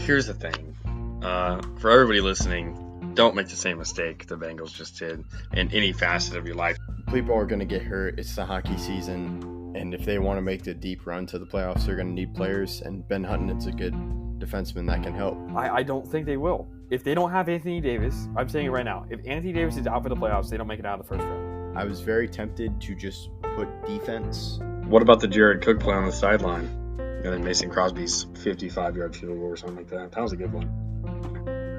Here's the thing. For everybody listening, don't make the same mistake the Bengals just did in any facet of your life. People are going to get hurt. It's the hockey season. And if they want to make the deep run to the playoffs, they're going to need players. And Ben Hutton's a good defenseman that can help. I don't think they will. If they don't have Anthony Davis, I'm saying it right now, if Anthony Davis is out for the playoffs, they don't make it out of the first round. I was very tempted to just put defense. What about the Jared Cook play on the sideline? And then Mason Crosby's 55-yard field goal or something like that. That was a good one.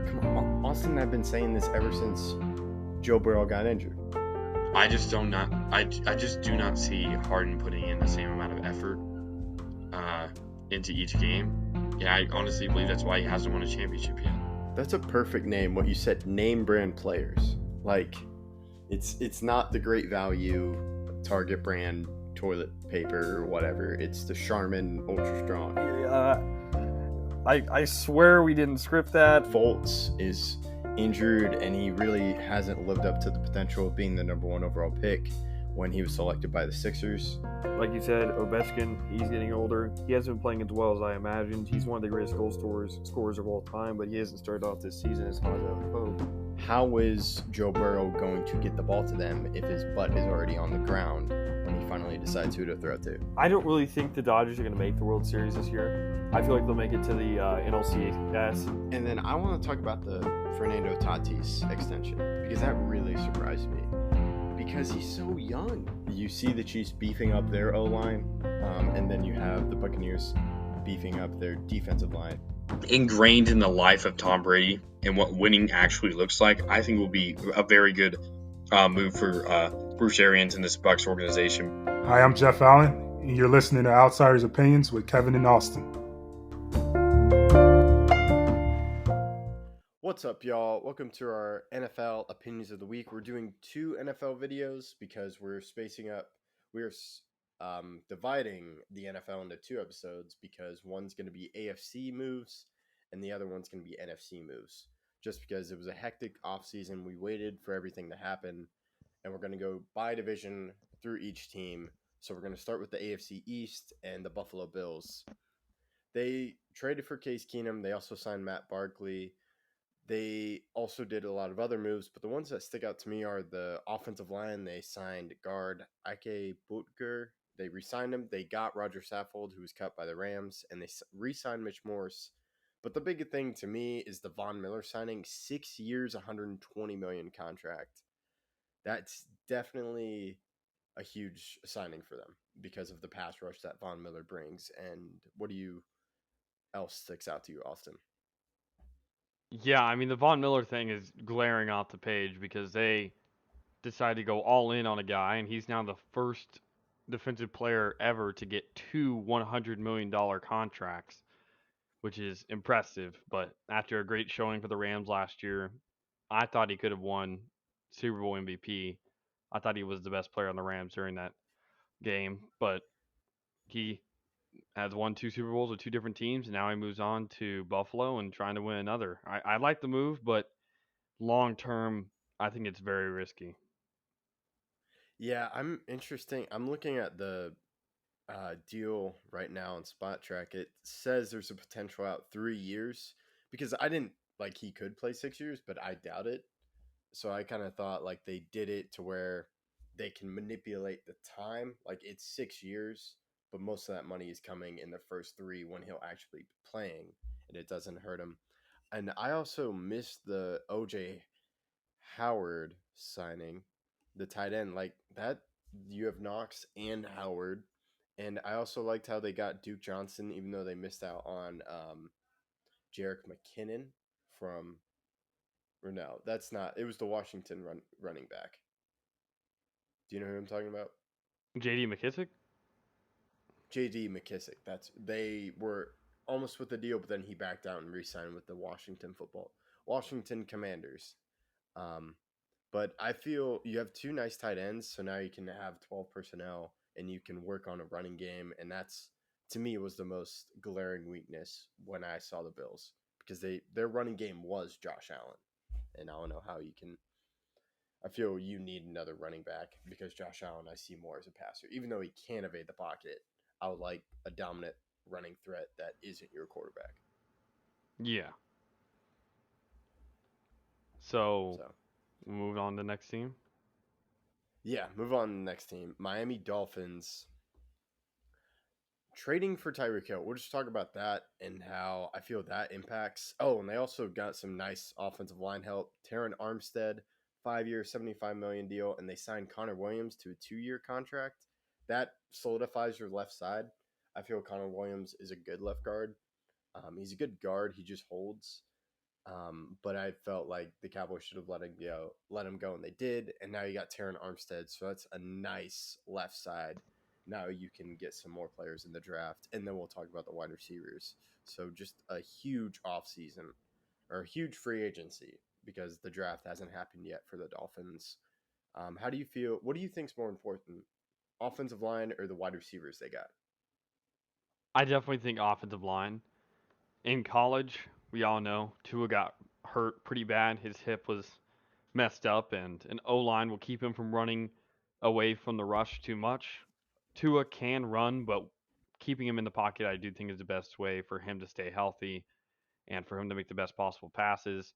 Come on, Austin and I have been saying this ever since Joe Burrow got injured. I just do not see Harden putting in the same amount of effort into each game. Yeah, I honestly believe that's why he hasn't won a championship yet. That's a perfect name. What you said, name brand players. Like, it's not the great value Target brand toilet paper or whatever. It's the Charmin Ultra Strong. I swear we didn't script that. Fultz is injured, and he really hasn't lived up to the potential of being the number one overall pick when he was selected by the Sixers. Like you said, Ovechkin, he's getting older. He hasn't been playing as well as I imagined. He's one of the greatest goal scorers of all time, but he hasn't started off this season as hot as I would hope. How is Joe Burrow going to get the ball to them if his butt is already on the ground when he finally decides who to throw to? I don't really think the Dodgers are going to make the World Series this year. I feel like they'll make it to the NLCS. And then I want to talk about the Fernando Tatis extension, because that really surprised me. Because he's so young. You see the Chiefs beefing up their O-line, and then you have the Buccaneers beefing up their defensive line. Ingrained in the life of Tom Brady and what winning actually looks like, I think will be a very good move for Bruce Arians and this Bucs organization. Hi, I'm Jeff Allen, and you're listening to Outsiders Opinions with Kevin and Austin. What's up, y'all? Welcome to our NFL Opinions of the Week. We're doing 2 NFL videos because we're spacing up. We're dividing the NFL into 2 episodes because one's going to be AFC moves and the other one's going to be NFC moves. Just because it was a hectic offseason, we waited for everything to happen, and we're going to go by division through each team. So we're going to start with the AFC East and the Buffalo Bills. They traded for Case Keenum. They also signed Matt Barkley. They also did a lot of other moves, but the ones that stick out to me are the offensive line. They signed guard Ike Boettger. They re-signed him. They got Roger Saffold, who was cut by the Rams, and they re-signed Mitch Morse. But the big thing to me is the Von Miller signing, 6 years, $120 million contract. That's definitely a huge signing for them because of the pass rush that Von Miller brings. And what else sticks out to you, Austin? Yeah, I mean, the Von Miller thing is glaring off the page because they decided to go all in on a guy, and he's now the first defensive player ever to get 2 $100 million contracts, which is impressive. But after a great showing for the Rams last year, I thought he could have won Super Bowl MVP. I thought he was the best player on the Rams during that game, but he has won 2 Super Bowls with 2 different teams, and now he moves on to Buffalo and trying to win another. I like the move, but long term, I think it's very risky. Yeah, I'm looking at the deal right now on Spot Track. It says there's a potential out 3 years because I didn't he could play 6 years, but I doubt it. So I kind of thought they did it to where they can manipulate the time. It's 6 years. But most of that money is coming in the first 3 when he'll actually be playing, and it doesn't hurt him. And I also missed the O.J. Howard signing, the tight end. That, you have Knox and Howard. And I also liked how they got Duke Johnson, even though they missed out on Jerick McKinnon from – or no, that's not – it was the Washington running back. Do you know who I'm talking about? J.D. McKissick? J.D. Mckissick. They were almost with the deal, but then he backed out and re-signed with the Washington Commanders. But I feel you have 2 nice tight ends, so now you can have 12 personnel and you can work on a running game, and that's, to me, was the most glaring weakness when I saw the Bills because their running game was Josh Allen, and I don't know how you can. I feel you need another running back because Josh Allen I see more as a passer, even though he can evade the pocket. I would like a dominant running threat that isn't your quarterback. Yeah. So, So we'll move on to the next team. yeah, move on to the next team. Miami Dolphins trading for Tyreek Hill. We'll just talk about that and how I feel that impacts. Oh, and they also got some nice offensive line help. Terran Armstead, 5-year, $75 million deal, and they signed Connor Williams to a 2-year contract. That solidifies your left side. I feel Connor Williams is a good left guard. He's a good guard. He just holds. But I felt like the Cowboys should have let him go, and they did. And now you got Terran Armstead, so that's a nice left side. Now you can get some more players in the draft, and then we'll talk about the wide receivers. So just a huge offseason or a huge free agency because the draft hasn't happened yet for the Dolphins. How do you feel? What do you think is more important, offensive line or the wide receivers they got? I definitely think offensive line. In college, we all know Tua got hurt pretty bad. His hip was messed up, and an O line will keep him from running away from the rush too much. Tua can run, but keeping him in the pocket, I do think is the best way for him to stay healthy and for him to make the best possible passes.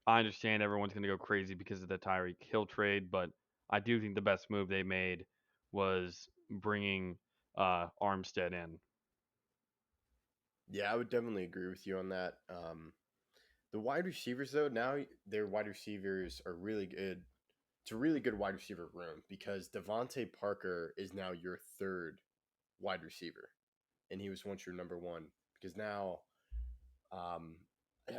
I understand everyone's going to go crazy because of the Tyreek Hill trade, but I do think the best move they made was bringing Armstead in. Yeah, I would definitely agree with you on that. The wide receivers, though, now their wide receivers are really good. It's a really good wide receiver room because Devante Parker is now your third wide receiver, and he was once your number one. Because now, um,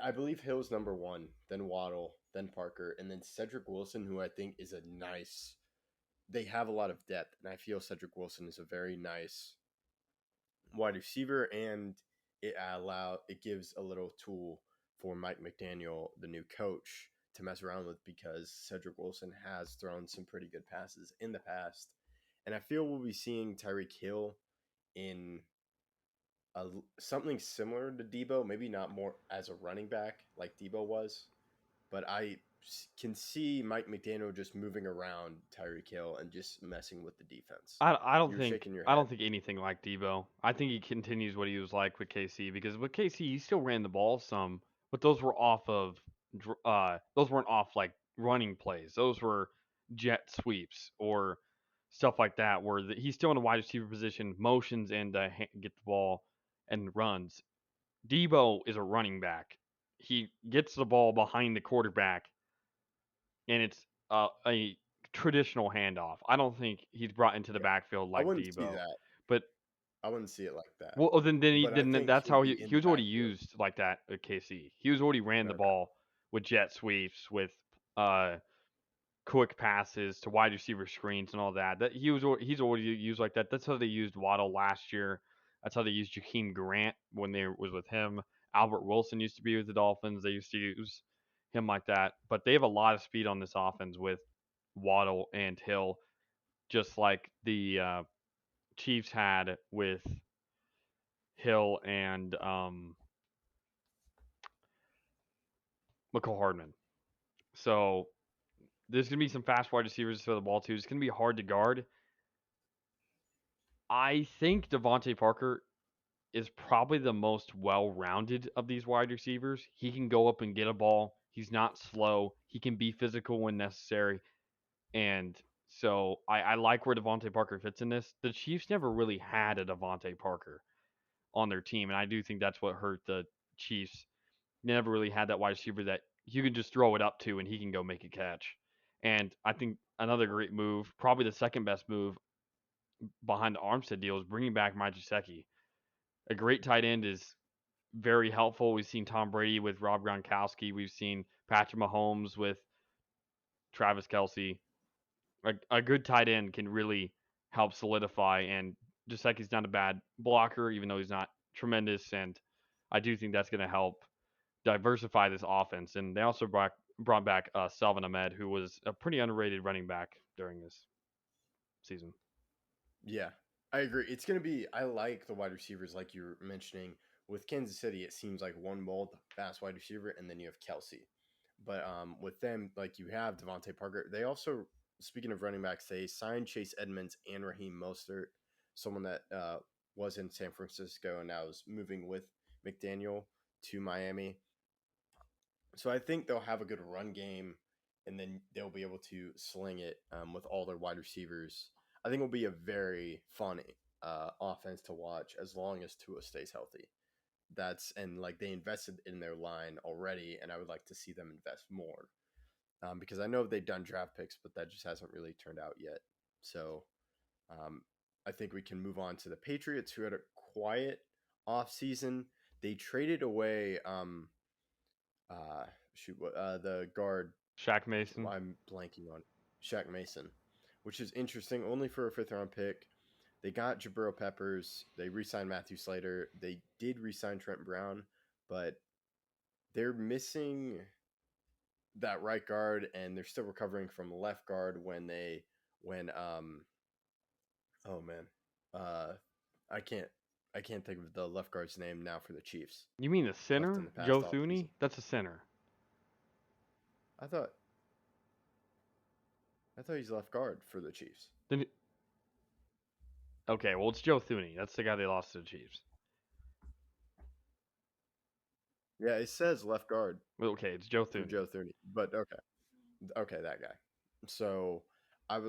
I believe Hill's number one, then Waddle, then Parker, and then Cedric Wilson, who I think is a nice. They have a lot of depth, and I feel Cedric Wilson is a very nice wide receiver, and it gives a little tool for Mike McDaniel, the new coach, to mess around with because Cedric Wilson has thrown some pretty good passes in the past, and I feel we'll be seeing Tyreek Hill in something similar to Debo, maybe not more as a running back like Debo was, but I can see Mike McDaniel just moving around Tyreek Hill and just messing with the defense. I don't You're think shaking your I head. don't think anything like Debo. I think he continues what he was like with KC because with KC he still ran the ball some, but those were off of those weren't off like running plays. Those were jet sweeps or stuff like that where he's still in a wide receiver position, motions and get the ball and runs. Debo is a running back. He gets the ball behind the quarterback and it's a traditional handoff. I don't think he's brought into the Yeah, backfield I like wouldn't see Debo. that. But I wouldn't see it like that. well, But I then think that's he'll how be in he the was already backfield. used like that at KC. He was already ran the Okay. ball with jet sweeps, with uh quick passes to wide receiver screens and all that. He's already used like that. That's how they used Waddle last year. That's how they used Jakeem Grant when they was with him. Albert Wilson used to be with the Dolphins. They used to use him like that. But they have a lot of speed on this offense with Waddle and Hill, just like the Chiefs had with Hill and McCall Hardman. So there's gonna be some fast wide receivers for the ball too. It's gonna be hard to guard. I think Devante Parker is probably the most well-rounded of these wide receivers. He can go up and get a ball. He's not slow. He can be physical when necessary. And so I like where Devante Parker fits in this. The Chiefs never really had a Devante Parker on their team, and I do think that's what hurt the Chiefs. They never really had that wide receiver that you can just throw it up to and he can go make a catch. And I think another great move, probably the second best move behind the Armstead deal, is bringing back Mckissick. A great tight end is very helpful. We've seen Tom Brady with Rob Gronkowski. We've seen Patrick Mahomes with Travis Kelsey. A good tight end can really help solidify. And Gesicki's not a bad blocker, even though he's not tremendous. And I do think that's going to help diversify this offense. And they also brought back Salvan Ahmed, who was a pretty underrated running back during this season. Yeah, I agree. It's going to be, I like the wide receivers like you were mentioning. With Kansas City, it seems like one mold, fast wide receiver, and then you have Kelsey. But with them, like you have Devontae Parker. They also, speaking of running backs, they signed Chase Edmonds and Raheem Mostert, someone that was in San Francisco and now is moving with McDaniel to Miami. So I think they'll have a good run game, and then they'll be able to sling it with all their wide receivers. I think it'll be a very fun offense to watch as long as Tua stays healthy. And like they invested in their line already, and I would like to see them invest more because I know they've done draft picks, but that just hasn't really turned out yet. So I think we can move on to the Patriots, who had a quiet offseason. They traded away the guard. Shaq Mason. I'm blanking on Shaq Mason, which is interesting. Only for a 5th-round pick. They got Jabril Peppers. They re-signed Matthew Slater. They did re-sign Trent Brown, but they're missing that right guard, and they're still recovering from left guard I can't think of the left guard's name now for the Chiefs. You mean the center? Joe Thuney? That's a center. I thought he's left guard for the Chiefs. Okay, well, it's Joe Thuney. That's the guy they lost to the Chiefs. Yeah, it says left guard. Okay, it's Joe Thuney. Joe Thuney, but okay, that guy. So I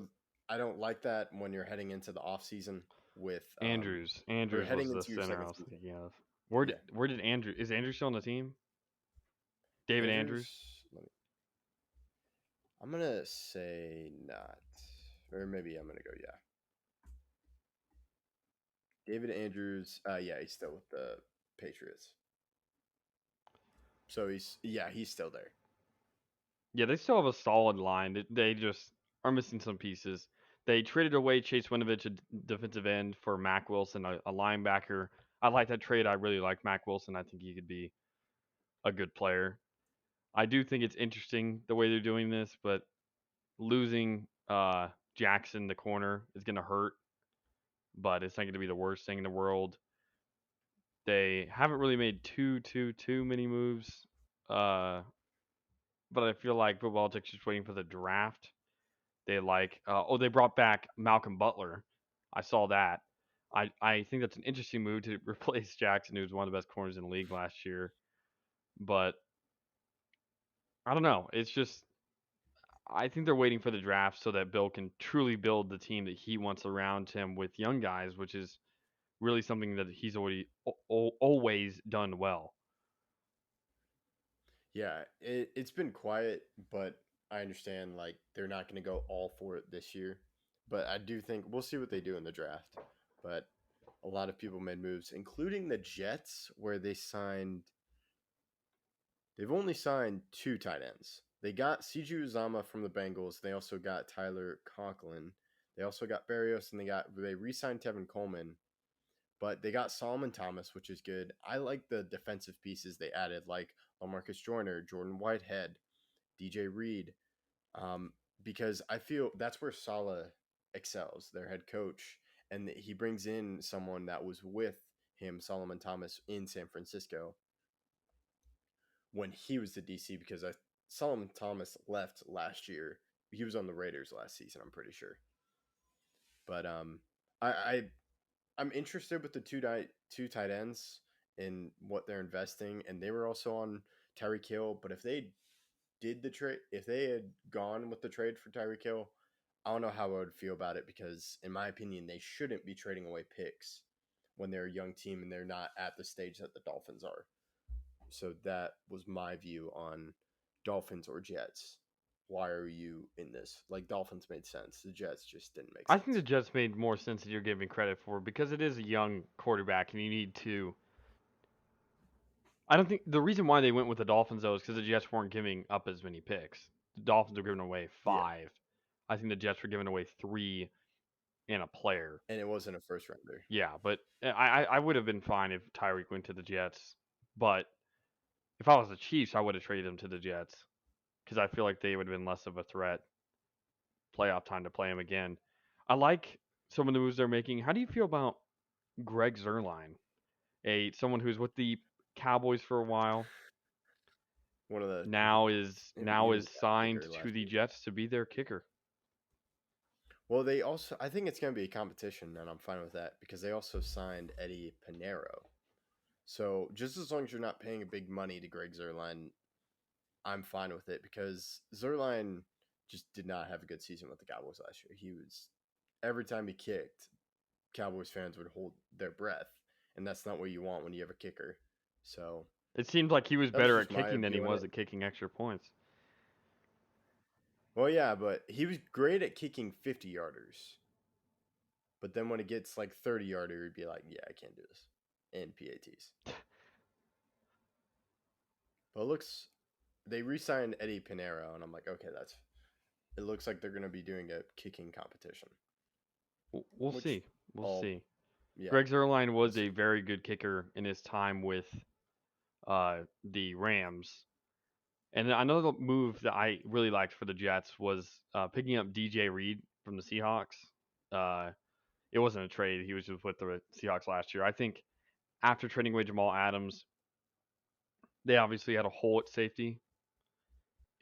don't like that when you're heading into the off season with Andrews. Andrews was the center I was thinking of. Where did Andrew? Is Andrews still on the team? David Andrews? I'm gonna say not, or maybe I'm gonna go yeah. David Andrews, he's still with the Patriots. So he's still there. Yeah, they still have a solid line. They just are missing some pieces. They traded away Chase Winovich, a defensive end, for Mac Wilson, a linebacker. I like that trade. I really like Mac Wilson. I think he could be a good player. I do think it's interesting the way they're doing this, but losing Jackson, the corner, is going to hurt. But it's not going to be the worst thing in the world. They haven't really made too many moves. But I feel like Bill Belichick's just waiting for the draft. They they brought back Malcolm Butler. I saw that. I think that's an interesting move to replace Jackson, who was one of the best corners in the league last year. But I don't know. It's just I think they're waiting for the draft so that Bill can truly build the team that he wants around him with young guys, which is really something that he's always done well. Yeah, it's been quiet, but I understand like they're not going to go all for it this year. But I do think we'll see what they do in the draft. But a lot of people made moves, including the Jets, where they've only signed 2 tight ends. They got CJ Uzomah from the Bengals. They also got Tyler Conklin. They also got Berrios, and they re-signed Tevin Coleman. But they got Solomon Thomas, which is good. I like the defensive pieces they added, like LaMarcus Joyner, Jordan Whitehead, DJ Reed, because I feel that's where Saleh excels, their head coach. And he brings in someone that was with him, Solomon Thomas, in San Francisco when he was the DC, because Solomon Thomas left last year. He was on the Raiders last season, I'm pretty sure. But I'm interested with the two tight ends in what they're investing, and they were also on Tyreek Hill. But if they had gone with the trade for Tyreek Hill, I don't know how I would feel about it, because in my opinion, they shouldn't be trading away picks when they're a young team and they're not at the stage that the Dolphins are. So that was my view on Dolphins or Jets. Why are you in this? Like, Dolphins made sense. The Jets just didn't make sense. I think the Jets made more sense than you're giving credit for, because it is a young quarterback and you need to. I don't think the reason why they went with the Dolphins, though, is because the Jets weren't giving up as many picks. The Dolphins were giving away 5. Yeah. I think the Jets were giving away 3 and a player. And it wasn't a first rounder. Yeah, but I would have been fine if Tyreek went to the Jets. But if I was the Chiefs, I would have traded him to the Jets, because I feel like they would have been less of a threat playoff time to play him again. I like some of the moves they're making. How do you feel about Greg Zerline, someone who's with the Cowboys for a while? One of the now is signed to the Jets to be their kicker. Well, I think it's going to be a competition, and I'm fine with that, because they also signed Eddie Pinheiro. So just as long as you're not paying a big money to Greg Zerline, I'm fine with it because Zerline just did not have a good season with the Cowboys last year. He was every time he kicked, Cowboys fans would hold their breath, and that's not what you want when you have a kicker. So It seemed like he was that was better at just my kicking than he view on was it. at kicking extra points. Well, yeah, but he was great at kicking 50-yarders. But then when it gets like 30-yarder, he'd be like, yeah, I can't do this. And PATs. But it looks, they re-signed Eddie Pinheiro, and I'm like, okay, it looks like they're going to be doing a kicking competition. We'll Which see. We'll see. Yeah. Greg Zerline was We'll a see. very good kicker in his time with the Rams. And another move that I really liked for the Jets was picking up DJ Reed from the Seahawks. It wasn't a trade. He was just with the Seahawks last year. I think after trading away Jamal Adams, they obviously had a hole at safety.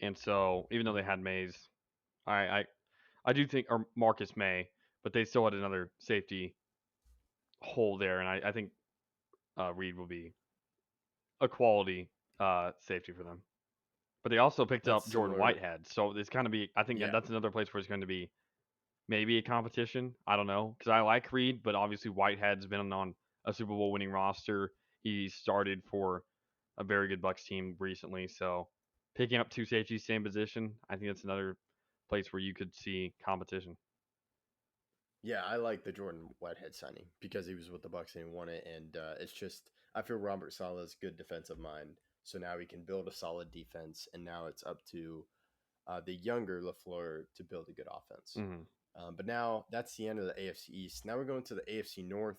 And so even though they had Mays, I do think, or Marcus May, but they still had another safety hole there. And I think Reed will be a quality safety for them. But they also picked That's up Jordan similar. Whitehead. So it's going to be, I think Yeah. that's another place where it's going to be maybe a competition. I don't know. Because I like Reed, but obviously Whitehead's been on a Super Bowl winning roster. He started for a very good Bucs team recently. So picking up two safeties, same position, I think that's another place where you could see competition. Yeah, I like the Jordan Whitehead signing because he was with the Bucs and he won it. And it's just, I feel Robert Saleh's good defensive mind. So now he can build a solid defense. And now it's up to the younger LaFleur to build a good offense. Mm-hmm. But now that's the end of the AFC East. Now we're going to the AFC North.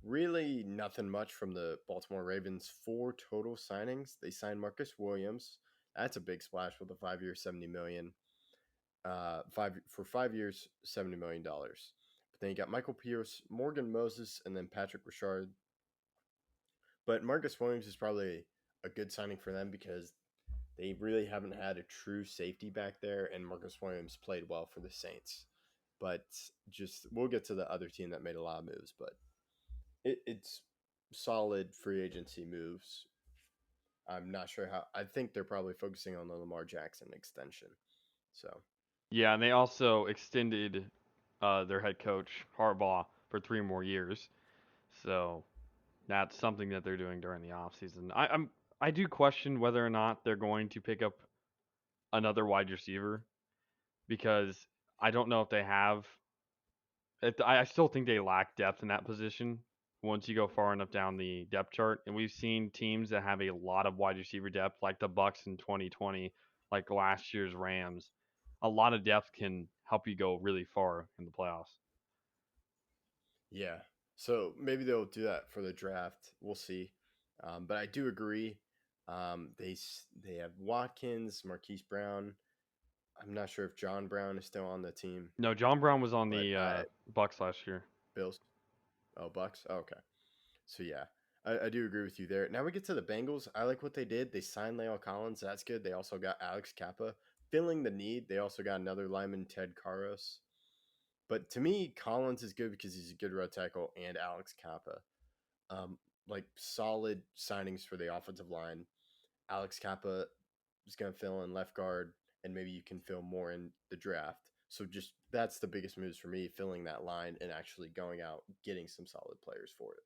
Really nothing much from the Baltimore Ravens. 4 total signings. They signed Marcus Williams. That's a big splash with a 5-year, $70 million. 5 years, $70 million. But then you got Michael Pierce, Morgan Moses, and then Patrick Richard. But Marcus Williams is probably a good signing for them because they really haven't had a true safety back there, and Marcus Williams played well for the Saints. But just we'll get to the other team that made a lot of moves, but it's solid free agency moves. I'm not sure how. I think they're probably focusing on the Lamar Jackson extension. So Yeah, and they also extended their head coach Harbaugh for 3 more years. So that's something that they're doing during the offseason. I do question whether or not they're going to pick up another wide receiver because I don't know if they have. I still think they lack depth in that position once you go far enough down the depth chart. And we've seen teams that have a lot of wide receiver depth, like the Bucs in 2020, like last year's Rams. A lot of depth can help you go really far in the playoffs. yeah, so maybe they'll do that for the draft. We'll see. But I do agree. They have Watkins, Marquise Brown. I'm not sure if John Brown is still on the team, No, John Brown was on but the Bucs last year. Bills. Oh, Bucks. Oh, okay. So yeah, I do agree with you there. Now we get to the Bengals. I like what they did. They signed La'el Collins. That's good. They also got Alex Kappa filling the need. They also got another lineman, Ted Karras. But to me, Collins is good because he's a good right tackle, and Alex Kappa, like solid signings for the offensive line. Alex Kappa is going to fill in left guard, and maybe you can fill more in the draft. So just that's the biggest moves for me, filling that line and actually going out getting some solid players for it.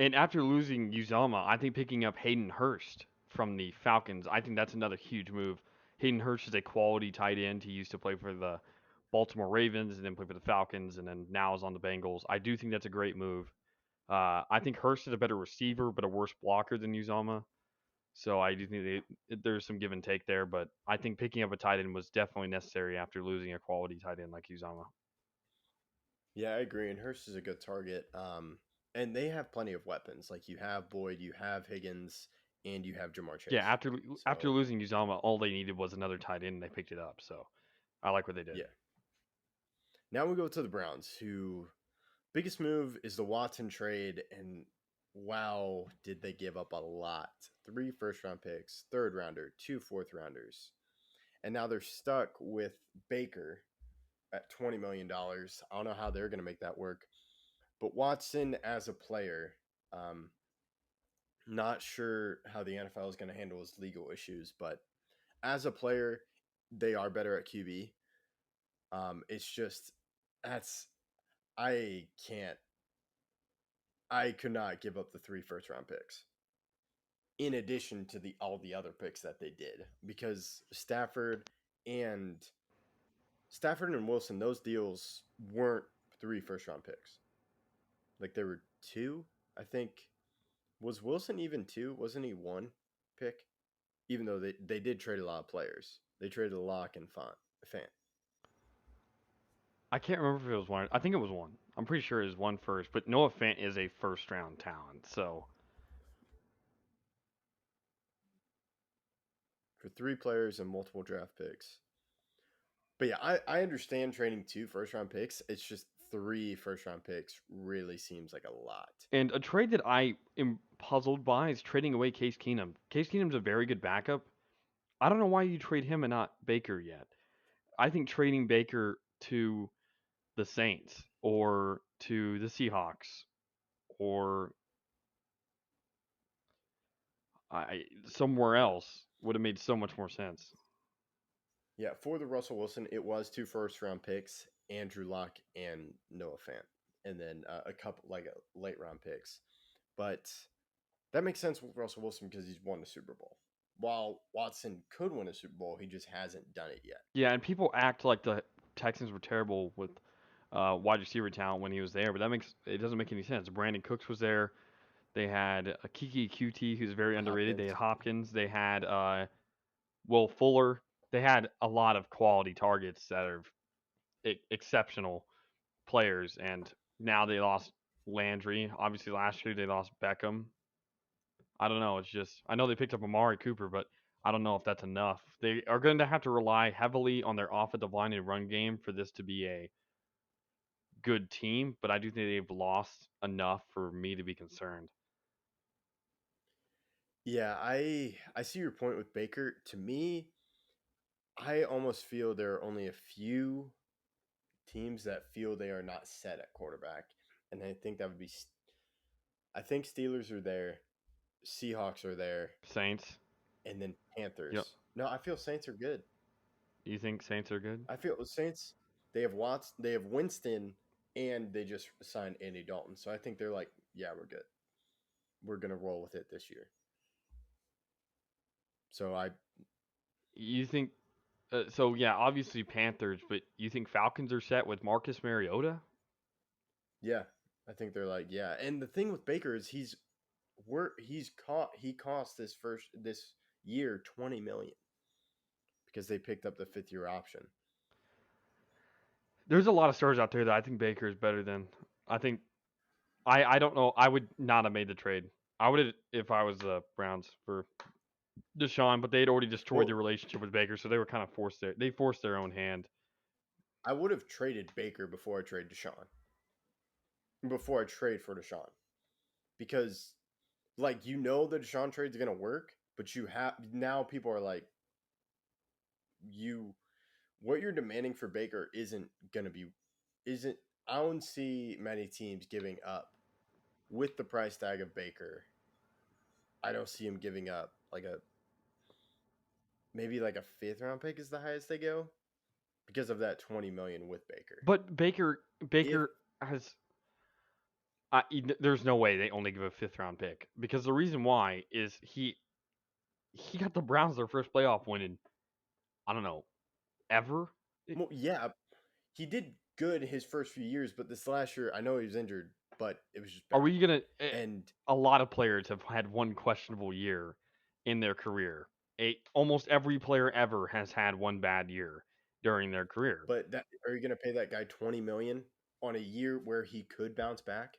And after losing Uzama, I think picking up Hayden Hurst from the Falcons, I think that's another huge move. Hayden Hurst is a quality tight end. He used to play for the Baltimore Ravens and then play for the Falcons and then now is on the Bengals. I do think that's a great move. I think Hurst is a better receiver but a worse blocker than Uzama. So I do think there's some give and take there, but I think picking up a tight end was definitely necessary after losing a quality tight end like Uzama. Yeah, I agree. And Hurst is a good target. And they have plenty of weapons. Like you have Boyd, you have Higgins, and you have Jamar Chase. Yeah, after losing Uzama, all they needed was another tight end, and they picked it up. So I like what they did. Yeah. Now we go to the Browns, who biggest move is the Watson trade, and wow, did they give up a lot. 3 first-round picks, 3rd rounder, 2 4th-rounders. And now they're stuck with Baker at $20 million. I don't know how they're going to make that work. But Watson as a player, Not sure how the NFL is going to handle his legal issues, but as a player, they are better at QB. It's just that's I can't. I could not give up the 3 first-round picks in addition to all the other picks that they did, because and Stafford and Wilson, those deals weren't 3 first-round picks. Like, there were 2, I think. Was Wilson even 2? Wasn't he 1 pick? Even though they did trade a lot of players. They traded Locke and Fant. I can't remember if it was 1. I think it was 1. I'm pretty sure it was 1 first, but Noah Fant is a first-round talent, so For 3 players and multiple draft picks. But yeah, I understand trading 2 first-round picks. It's just 3 first-round picks really seems like a lot. And a trade that I am puzzled by is trading away Case Keenum. Case Keenum's a very good backup. I don't know why you trade him and not Baker yet. I think trading Baker to the Saints or to the Seahawks or somewhere else would have made so much more sense. Yeah, for the Russell Wilson, it was 2 first-round picks, Andrew Luck and Noah Fant, and then a couple late round picks. But that makes sense with Russell Wilson because he's won the Super Bowl. While Watson could win a Super Bowl, he just hasn't done it yet. Yeah, and people act like the Texans were terrible with wide receiver talent when he was there, but it doesn't make any sense. Brandon Cooks was there. They had a Kiki QT, who's very underrated. They had Hopkins. They had Will Fuller. They had a lot of quality targets that are exceptional players, and now they lost Landry. Obviously, last year they lost Beckham. I don't know. It's just I know they picked up Amari Cooper, but I don't know if that's enough. They are going to have to rely heavily on their offensive line and run game for this to be a good team, but I do think they've lost enough for me to be concerned. Yeah, I see your point with Baker. To me, I almost feel there are only a few teams that feel they are not set at quarterback, and I think that would be. I think Steelers are there, Seahawks are there, Saints, and then Panthers. Yep. No, I feel Saints are good. You think Saints are good? I feel the Saints. They have Watts. They have Winston, and they just signed Andy Dalton. So I think they're like, yeah, we're good. We're gonna roll with it this year. So You think? So yeah, obviously Panthers, but you think Falcons are set with Marcus Mariota? Yeah, I think they're like, yeah. And the thing with Baker is he cost this year $20 million because they picked up the 5th-year option. There's a lot of stars out there that I think Baker is better than. I think I don't know. I would not have made the trade. I would have if I was the Browns for Deshaun, but they'd already destroyed the relationship with Baker, so they were kind of forced their own hand. I would have traded Baker before I trade Deshaun. Before I trade for Deshaun. Because the Deshaun trade's gonna work, but now people are like, what you're demanding for Baker I don't see many teams giving up with the price tag of Baker. I don't see him giving up maybe a 5th-round pick is the highest they go because of that $20 million with Baker. But Baker has. There's no way they only give a 5th-round pick because the reason why is he got the Browns their first playoff win in I don't know ever. Well, yeah, he did good his first few years, but this last year I know he was injured, but it was just bad. Are we gonna? And a lot of players have had one questionable year in their career. Almost every player ever has had one bad year during their career. But are you going to pay that guy $20 million on a year where he could bounce back?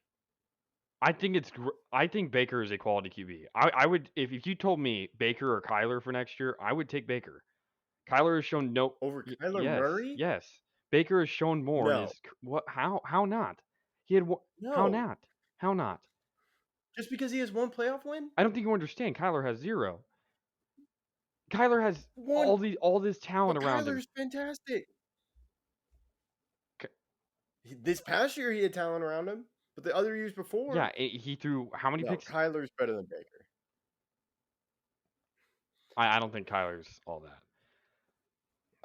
I think Baker is a quality QB. I would if you told me Baker or Kyler for next year, I would take Baker. Kyler has shown no over Kyler Murray. Yes, Baker has shown more. No. How not? He had no. How not? Just because he has one playoff win? I don't think you understand. Kyler has 0. Kyler has all this talent around him. Kyler's fantastic. This past year he had talent around him, but the other years before, yeah, he threw how many picks? Kyler's better than Baker. I don't think Kyler's all that.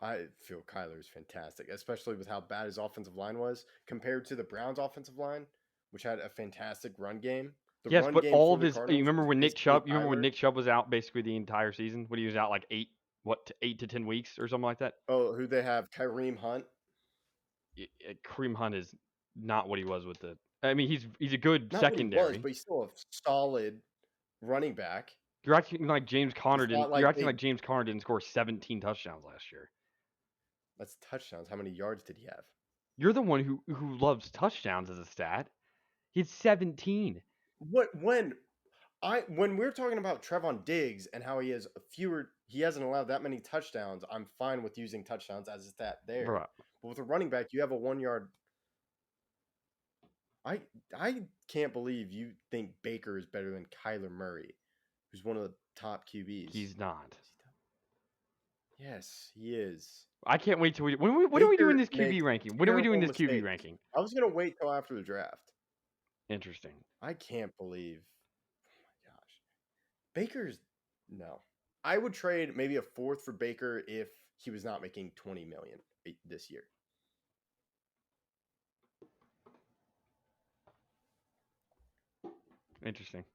I feel Kyler's fantastic, especially with how bad his offensive line was compared to the Browns' offensive line, which had a fantastic run game. The Yes, run but game all for of the his. You Cardinals remember was when Nick basically Chubb? You remember when Kyler. Nick Chubb was out basically the entire season? When he was out like 8 to 10 weeks or something like that? Oh, who they have? Kareem Hunt. Kareem Hunt is not what he was with the. I mean, he's a good Not what he was, secondary. but he's still a solid running back. You're acting like James Conner It's not didn't. like You're acting they- like James Conner didn't score 17 touchdowns last year. That's touchdowns. How many yards did he have? You're the one who loves touchdowns as a stat. He had 17. When we're talking about Trevon Diggs and how he hasn't allowed that many touchdowns, I'm fine with using touchdowns as a stat there. Bruh. But with a running back, you have a 1 yard. I can't believe you think Baker is better than Kyler Murray, who's one of the top QBs. He's not. Yes, he is. I can't wait till we. When are we doing this Baker QB makes ranking? When are we doing this terrible QB mistakes. ranking? I was gonna wait till after the draft. Interesting. I can't believe. Oh my gosh, Baker's no. I would trade maybe a fourth for Baker if he was not making $20 million this year. Interesting.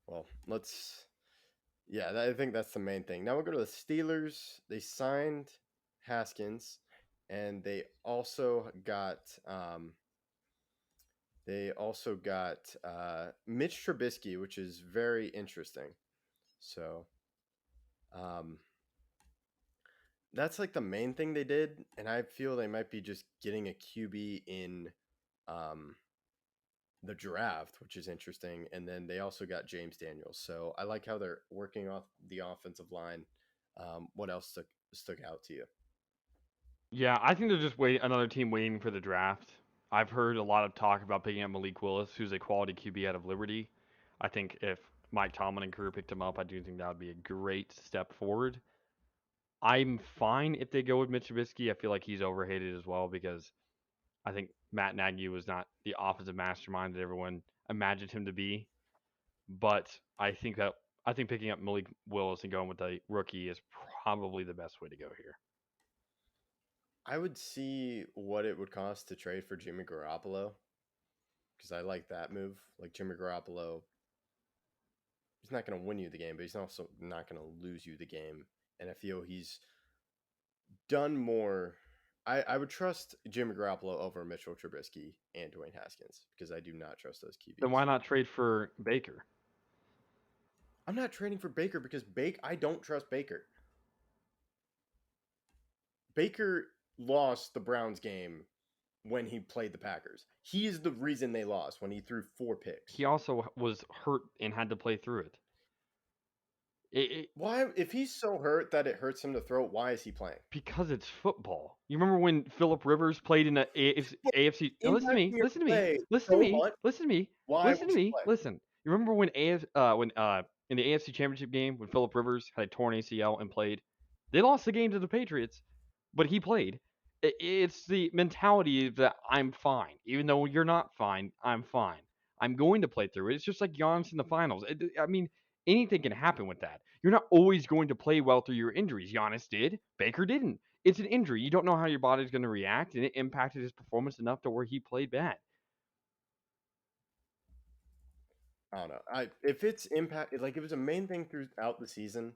Well, I think that's the main thing. Now we'll go to the Steelers. They signed Haskins, and they also got Mitch Trubisky, which is very interesting. So, that's like the main thing they did, and I feel they might be just getting a QB in the draft, which is interesting. And then they also got James Daniels. So I like how they're working off the offensive line. What else stuck out to you? Yeah, I think they're just another team waiting for the draft. I've heard a lot of talk about picking up Malik Willis, who's a quality QB out of Liberty. I think if Mike Tomlin and crew picked him up, I do think that would be a great step forward. I'm fine if they go with Mitch Trubisky. I feel like he's overhated as well because I think Matt Nagy was not the offensive mastermind that everyone imagined him to be. But I think picking up Malik Willis and going with a rookie is probably the best way to go here. I would see what it would cost to trade for Jimmy Garoppolo, because I like that move. Like Jimmy Garoppolo, he's not going to win you the game, but he's also not going to lose you the game. And I feel he's done more. I would trust Jimmy Garoppolo over Mitchell Trubisky and Dwayne Haskins, because I do not trust those QBs. Then why not trade for Baker? I'm not trading for Baker because I don't trust Baker. Baker lost the Browns game when he played the Packers. He is the reason they lost when he threw 4 picks. He also was hurt and had to play through it. Why, if he's so hurt that it hurts him to throw, why is he playing? Because it's football. You remember when Phillip Rivers played in the AFC? Listen to me. Listen to me. Listen to me. Listen to me. Listen to me. Listen. You remember when in the AFC Championship game when Phillip Rivers had a torn ACL and played? They lost the game to the Patriots, but he played. It's the mentality that I'm fine, even though you're not fine. I'm fine. I'm going to play through it. It's just like Giannis in the finals. I mean, anything can happen with that. You're not always going to play well through your injuries. Giannis did. Baker didn't. It's an injury. You don't know how your body's going to react, and it impacted his performance enough to where he played bad. I don't know. If it's impact, like if it's a main thing throughout the season,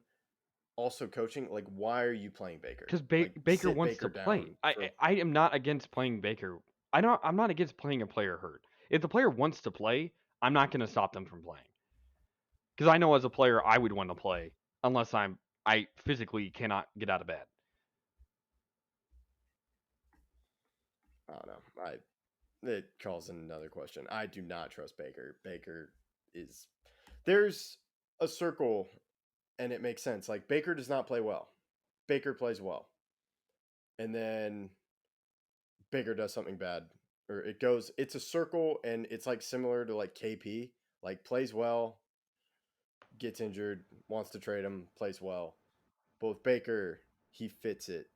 also coaching, like why are you playing Baker? Because Baker wants to play. I am not against playing Baker. I'm not against playing a player hurt. If the player wants to play, I'm not going to stop them from playing. Because I know as a player I would want to play unless I physically cannot get out of bed. I don't know. It calls in another question. I do not trust Baker. There's a circle, and it makes sense. Like Baker does not play well. Baker plays well, and then Baker does something bad, or it's a circle, and it's like similar to like KP, like plays well, gets injured, wants to trade him, plays well. But with Baker, he fits it.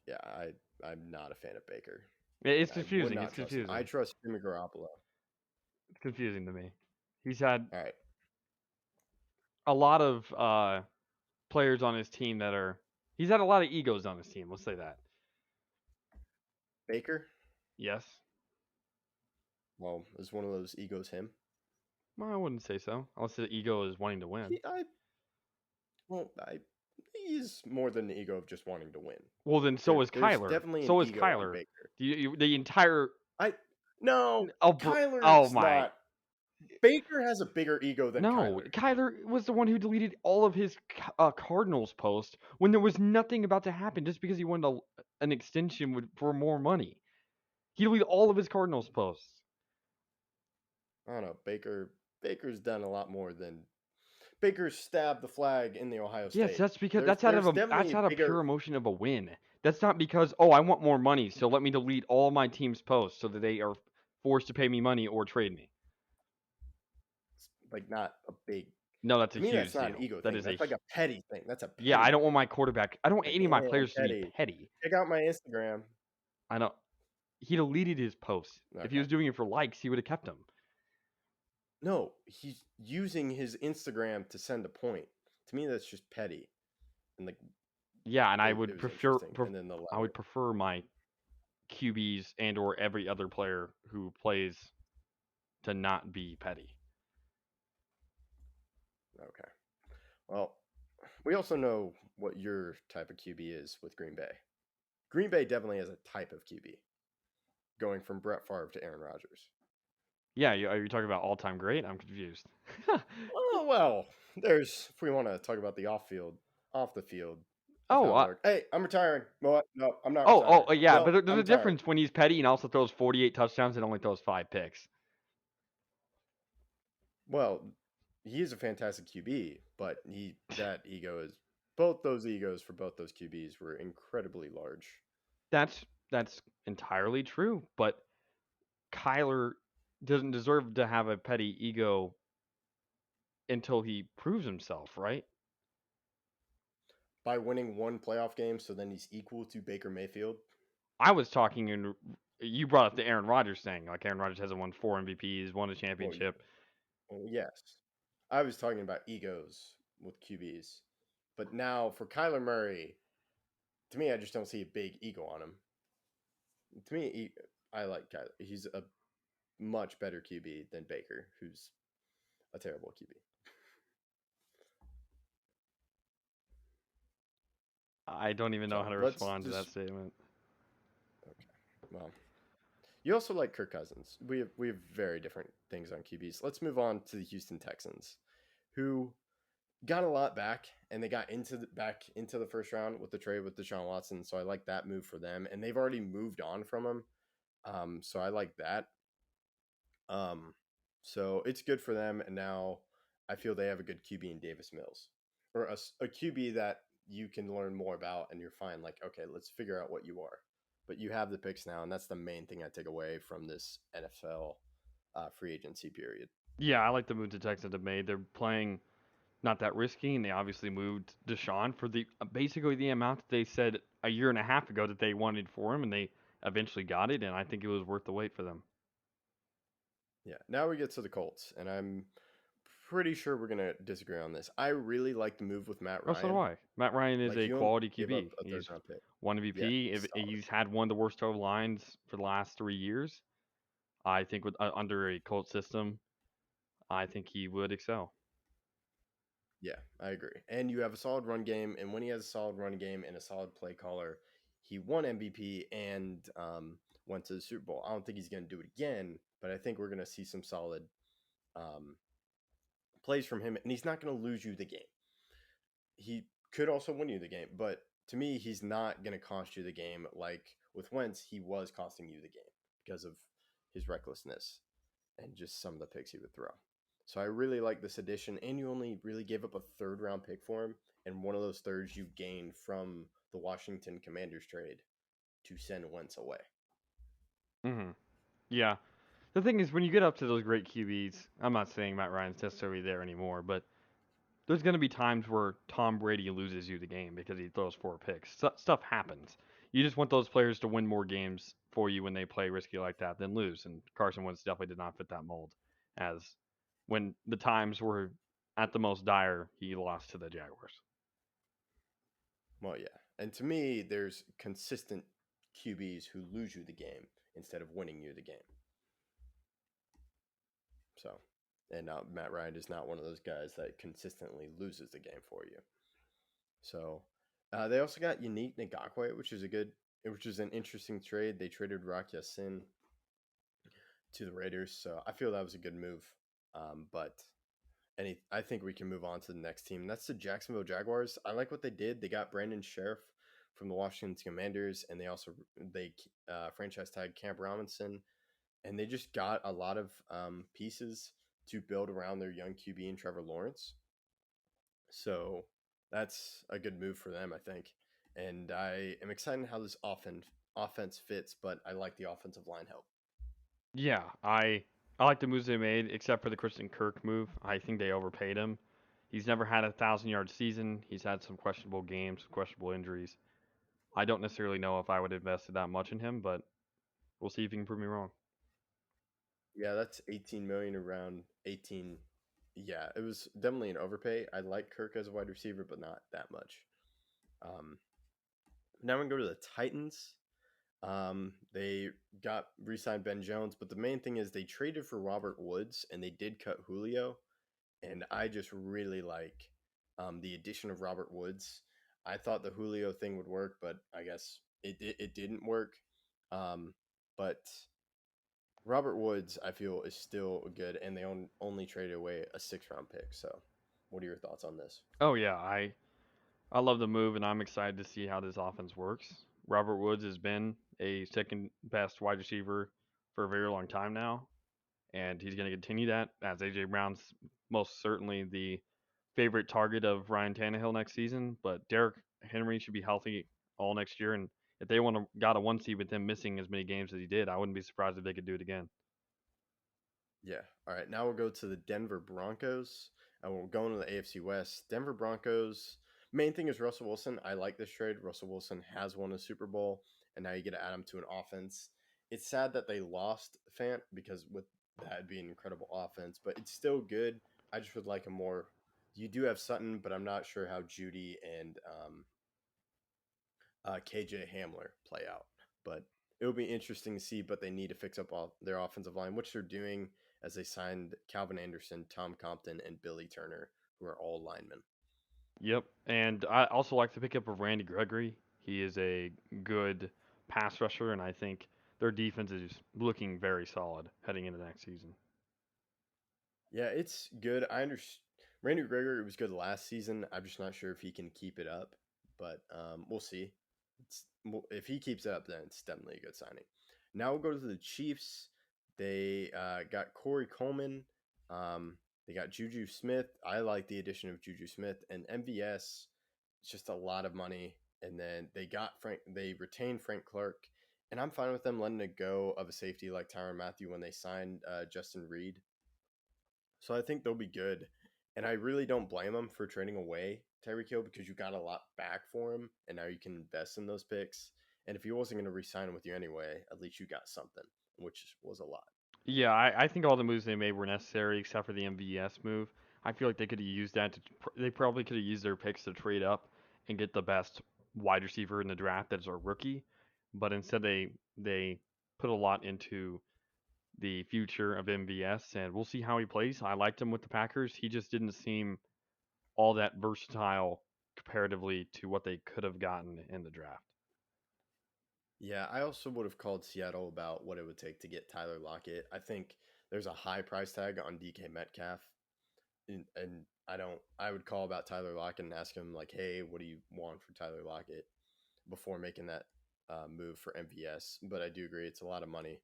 Yeah, I'm not a fan of Baker. It's confusing. It's confusing. I trust Jimmy Garoppolo. It's confusing to me. He's had. All right. a lot of players on his team that are. He's had a lot of egos on his team. Let's say that. Baker? Yes. Well, is one of those egos him? Well, I wouldn't say so. Unless the ego is wanting to win. He's more than the ego of just wanting to win. Well, then so is There's Kyler. definitely So an is ego on Kyler. Baker. The entire. No, Oh, Kyler's oh my. not. Baker has a bigger ego than No, Kyler. Kyler was the one who deleted all of his Cardinals posts when there was nothing about to happen just because he wanted an extension for more money. He deleted all of his Cardinals posts. I don't know. Baker's done a lot more than Baker stabbed the flag in the Ohio State. Yes, that's because that's out of pure emotion of a win. That's not because I want more money, so let me delete all my team's posts so that they are forced to pay me money or trade me. Like not a big. No, that's a huge that's not deal. an ego That thing. is that's like a petty thing. That's a petty yeah. I don't want my quarterback. I don't want any of my players to petty. be petty. Check out my Instagram. I know. He deleted his posts. Okay. If he was doing it for likes, he would have kept them. No, he's using his Instagram to send a point. To me, that's just petty. And like, yeah, and I would prefer. I would prefer my QBs and or every other player who plays to not be petty. Okay. Well, we also know what your type of QB is with Green Bay. Green Bay definitely has a type of QB, going from Brett Favre to Aaron Rodgers. Yeah, are you talking about all-time great? I'm confused. Oh, well, if we want to talk about the off the field. Hey, I'm retiring. No, I'm not retiring. Yeah, no, but there's a difference when he's petty and also throws 48 touchdowns and only throws 5 picks. Well, he is a fantastic QB, but that ego is both those egos for both those QBs were incredibly large. That's entirely true, but Kyler doesn't deserve to have a petty ego until he proves himself, right? By winning one playoff game, so then he's equal to Baker Mayfield. I was talking, and you brought up the Aaron Rodgers thing. Like Aaron Rodgers hasn't won 4 MVPs, won a championship. Well, yes, I was talking about egos with QBs, but now for Kyler Murray, to me, I just don't see a big ego on him. To me, I like Kyler. He's a much better QB than Baker, who's a terrible QB. I don't even know how to respond to that statement. Okay. Well, you also like Kirk Cousins. We have very different things on QBs. Let's move on to the Houston Texans, who got a lot back, and they got back into the first round with the trade with Deshaun Watson. So I like that move for them, and they've already moved on from him. So I like that. So it's good for them, and now I feel they have a good QB in Davis Mills, or a QB that you can learn more about, and you're fine. Like, okay, let's figure out what you are. But you have the picks now, and that's the main thing I take away from this NFL free agency period. Yeah, I like the move the Texans have made. They're playing not that risky, and they obviously moved Deshaun for basically the amount that they said a year and a half ago that they wanted for him, and they eventually got it, and I think it was worth the wait for them. Yeah, now we get to the Colts, and I'm pretty sure we're going to disagree on this. I really like the move with Matt Ryan. Oh, so do I. Matt Ryan is a quality QB. He's won MVP. Yeah, he's had one of the worst total lines for the last 3 years. I think with under a Colts system, I think he would excel. Yeah, I agree. And you have a solid run game, and when he has a solid run game and a solid play caller, he won MVP and went to the Super Bowl. I don't think he's going to do it again, but I think we're going to see some solid plays from him, and he's not going to lose you the game. He could also win you the game, but to me, he's not going to cost you the game like with Wentz. He was costing you the game because of his recklessness and just some of the picks he would throw. So I really like this addition, and you only really gave up a third-round pick for him, and one of those thirds you gained from the Washington Commanders trade to send Wentz away. Mm-hmm. Yeah. The thing is, when you get up to those great QBs, I'm not saying Matt Ryan's necessarily there anymore, but there's going to be times where Tom Brady loses you the game because he throws 4 picks. Stuff happens. You just want those players to win more games for you when they play risky like that than lose, and Carson Wentz definitely did not fit that mold. As when the times where at the most dire, he lost to the Jaguars. Well, yeah. And to me, there's consistent QBs who lose you the game instead of winning you the game. So, and Matt Ryan is not one of those guys that consistently loses the game for you. So, they also got Unique Ngakwe, which is an interesting trade. They traded Rock Ya-Sin to the Raiders, so I feel that was a good move. I think we can move on to the next team. That's the Jacksonville Jaguars. I like what they did. They got Brandon Sheriff from the Washington Commanders, and they franchise tagged Camp Robinson, and they just got a lot of pieces to build around their young QB and Trevor Lawrence. So that's a good move for them, I think. And I am excited how this offense fits, but I like the offensive line help. Yeah, I like the moves they made, except for the Christian Kirk move. I think they overpaid him. He's never had a 1,000-yard season. He's had some questionable games, questionable injuries. I don't necessarily know if I would have invested that much in him, but we'll see if he can prove me wrong. Yeah, that's 18 million around 18. Yeah, it was definitely an overpay. I like Kirk as a wide receiver, but not that much. Now we go to the Titans. They got re-signed Ben Jones, but the main thing is they traded for Robert Woods and they did cut Julio. And I just really like the addition of Robert Woods. I thought the Julio thing would work, but I guess it didn't work. But Robert Woods, I feel, is still good, and they only traded away a 6th-round pick. So, what are your thoughts on this? Oh yeah, I love the move, and I'm excited to see how this offense works. Robert Woods has been a second best wide receiver for a very long time now, and he's going to continue that, as A.J. Brown's most certainly the favorite target of Ryan Tannehill next season. But Derrick Henry should be healthy all next year, and if they got a 1 seed with him missing as many games as he did, I wouldn't be surprised if they could do it again. Yeah. All right. Now we'll go to the Denver Broncos, and we'll go into the AFC West. Denver Broncos. Main thing is Russell Wilson. I like this trade. Russell Wilson has won a Super Bowl, and now you get to add him to an offense. It's sad that they lost Fant because with that'd be an incredible offense, but it's still good. I just would like a more. You do have Sutton, but I'm not sure how Judy and KJ Hamler play out. But it will be interesting to see. But they need to fix up all their offensive line, which they're doing as they signed Calvin Anderson, Tom Compton, and Billy Turner, who are all linemen. Yep, and I also like the pickup of Randy Gregory. He is a good pass rusher, and I think their defense is looking very solid heading into next season. Yeah, it's good. I understand. Randy Gregory was good last season. I'm just not sure if he can keep it up, but we'll see. If he keeps it up, then it's definitely a good signing. Now we'll go to the Chiefs. They got Corey Coleman. They got Juju Smith. I like the addition of Juju Smith and MVS. It's just a lot of money. And then they retained Frank Clark. And I'm fine with them letting it go of a safety like Tyron Matthew when they signed Justin Reed. So I think they'll be good. And I really don't blame them for trading away Tyreek Hill because you got a lot back for him. And now you can invest in those picks. And if he wasn't going to re-sign with you anyway, at least you got something, which was a lot. Yeah, I think all the moves they made were necessary except for the MVS move. I feel like they could have used that they probably could have used their picks to trade up and get the best wide receiver in the draft that's a rookie, but instead they put a lot into the future of MVS, and we'll see how he plays. I liked him with the Packers. He just didn't seem all that versatile comparatively to what they could have gotten in the draft. Yeah, I also would have called Seattle about what it would take to get Tyler Lockett. I think there's a high price tag on DK Metcalf. And I would call about Tyler Lockett and ask him, like, hey, what do you want for Tyler Lockett before making that move for MVS? But I do agree, it's a lot of money.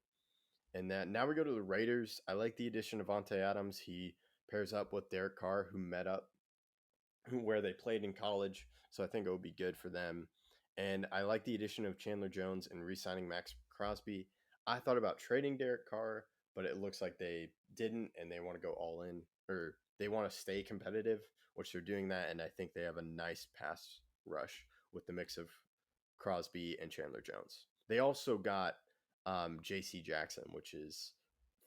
And then now we go to the Raiders. I like the addition of Vontae Adams. He pairs up with Derek Carr, who met up where they played in college. So I think it would be good for them. And I like the addition of Chandler Jones and re-signing Max Crosby. I thought about trading Derek Carr, but it looks like they didn't, and they want to go all in, or they want to stay competitive, which they're doing that. And I think they have a nice pass rush with the mix of Crosby and Chandler Jones. They also got J.C. Jackson, which is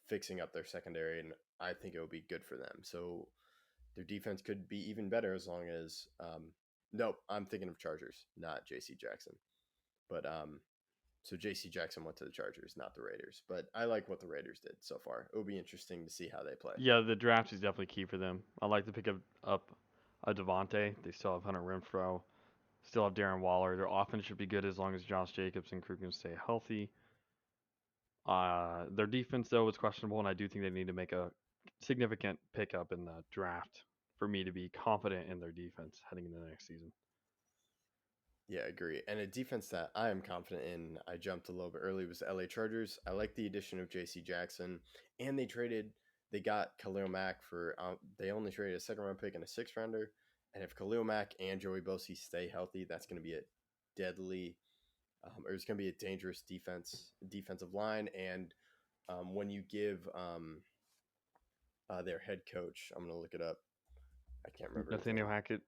fixing up their secondary, and I think it will be good for them. So their defense could be even better as long as nope, I'm thinking of Chargers, not J.C. Jackson. But so J.C. Jackson went to the Chargers, not the Raiders. But I like what the Raiders did so far. It will be interesting to see how they play. Yeah, the draft is definitely key for them. I like to pick up a Devante. They still have Hunter Renfrow, still have Darren Waller. Their offense should be good as long as Josh Jacobs and Crew can stay healthy. Their defense, though, is questionable, and I do think they need to make a significant pickup in the draft for me to be confident in their defense heading into the next season. Yeah, I agree. And a defense that I am confident in, I jumped a little bit early, was the LA Chargers. I like the addition of J.C. Jackson, and they got Khalil Mack for, they only traded a second-round pick and a sixth-rounder. And if Khalil Mack and Joey Bosa stay healthy, that's going to be a deadly, or it's going to be a dangerous defensive line. And when you give their head coach, I'm going to look it up. I can't remember. Nathaniel Hackett.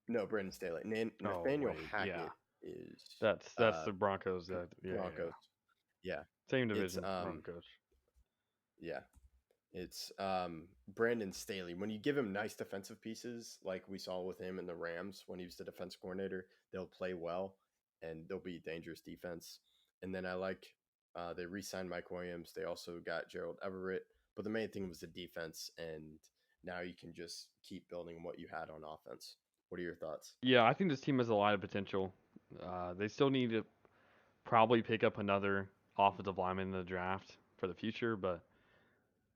No, Brandon Staley. Nathaniel Hackett is that's the Broncos. Broncos. Yeah. Same division. Broncos. Yeah. It's Brandon Staley. When you give him nice defensive pieces, like we saw with him in the Rams when he was the defense coordinator, they'll play well and they'll be dangerous defense. And then I like they re-signed Mike Williams. They also got Gerald Everett. But the main thing was the defense, and now you can just keep building what you had on offense. What are your thoughts? Yeah, I think this team has a lot of potential. They still need to probably pick up another offensive lineman in the draft for the future, but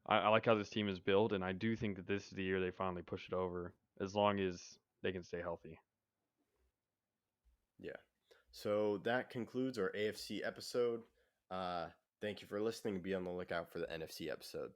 I like how this team is built, and I do think that this is the year they finally push it over, as long as they can stay healthy. Yeah. So that concludes our AFC episode. Thank you for listening. Be on the lookout for the NFC episode.